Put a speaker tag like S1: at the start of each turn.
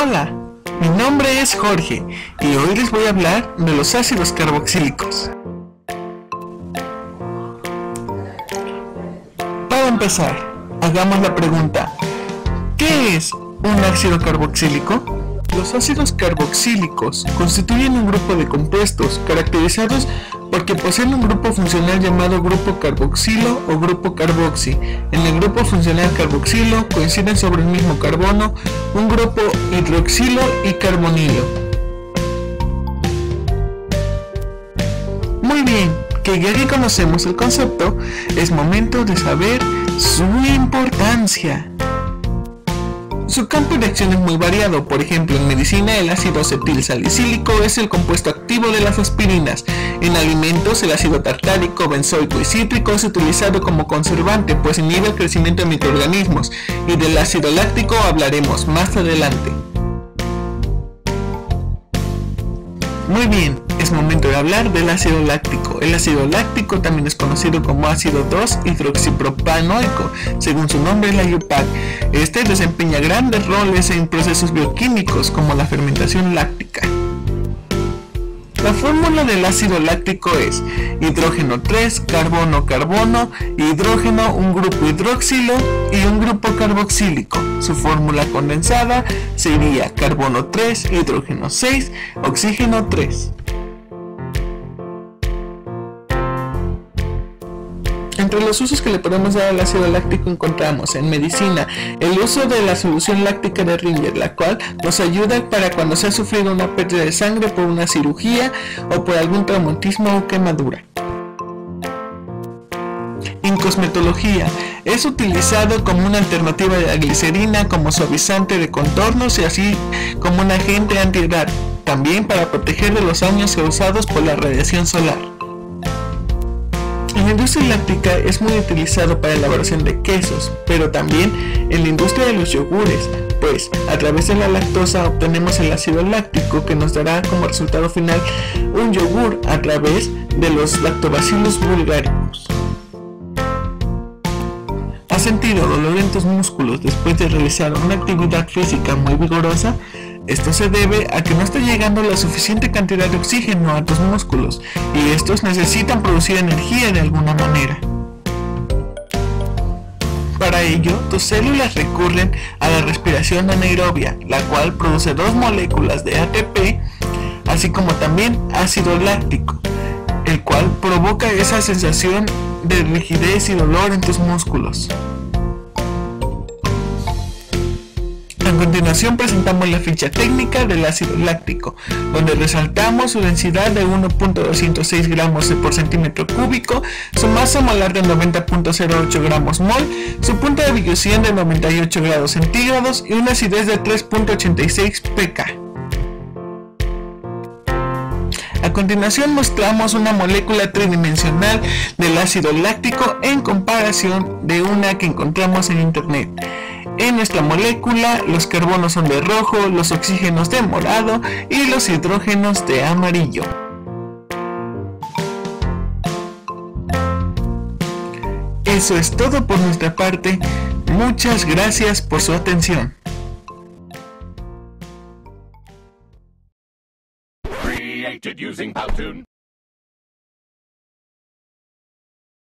S1: Hola, mi nombre es Jorge y hoy les voy a hablar de los ácidos carboxílicos. Para empezar, hagamos la pregunta: ¿qué es un ácido carboxílico? Los ácidos carboxílicos constituyen un grupo de compuestos caracterizados porque poseen un grupo funcional llamado grupo carboxilo o grupo carboxi. En el grupo funcional carboxilo coinciden sobre el mismo carbono un grupo hidroxilo y carbonilo. Muy bien, que ya que conocemos el concepto, es momento de saber su importancia. Su campo de acción es muy variado. Por ejemplo, en medicina el ácido acetil salicílico es el compuesto activo de las aspirinas. En alimentos el ácido tartárico, benzoico y cítrico es utilizado como conservante, pues inhibe el crecimiento de microorganismos, y del ácido láctico hablaremos más adelante. Muy bien, es momento de hablar del ácido láctico. El ácido láctico también es conocido como ácido 2-hidroxipropanoico, según su nombre, la IUPAC. Este desempeña grandes roles en procesos bioquímicos como la fermentación láctica. La fórmula del ácido láctico es hidrógeno 3, carbono, hidrógeno, un grupo hidroxilo y un grupo carboxílico. Su fórmula condensada sería carbono 3, hidrógeno 6, oxígeno 3. Entre los usos que le podemos dar al ácido láctico encontramos en medicina el uso de la solución láctica de Ringer, la cual nos ayuda para cuando se ha sufrido una pérdida de sangre por una cirugía o por algún traumatismo o quemadura. En cosmetología es utilizado como una alternativa de la glicerina como suavizante de contornos y así como un agente antiedad, también para proteger de los daños causados por la radiación solar. En la industria láctica es muy utilizado para la elaboración de quesos, pero también en la industria de los yogures, pues a través de la lactosa obtenemos el ácido láctico que nos dará como resultado final un yogur a través de los lactobacillus bulgaricus. ¿Has sentido dolor en tus músculos después de realizar una actividad física muy vigorosa? Esto se debe a que no está llegando la suficiente cantidad de oxígeno a tus músculos y estos necesitan producir energía de alguna manera. Para ello, tus células recurren a la respiración anaerobia, la cual produce dos moléculas de ATP, así como también ácido láctico, el cual provoca esa sensación de rigidez y dolor en tus músculos. A continuación presentamos la ficha técnica del ácido láctico, donde resaltamos su densidad de 1.206 gramos por centímetro cúbico, su masa molar de 90.08 gramos mol, su punto de ebullición de 98 grados centígrados y una acidez de 3.86 pK. A continuación mostramos una molécula tridimensional del ácido láctico en comparación de una que encontramos en internet. En nuestra molécula los carbonos son de rojo, los oxígenos de morado y los hidrógenos de amarillo. Eso es todo por nuestra parte. Muchas gracias por su atención.
S2: Created using Powtoon.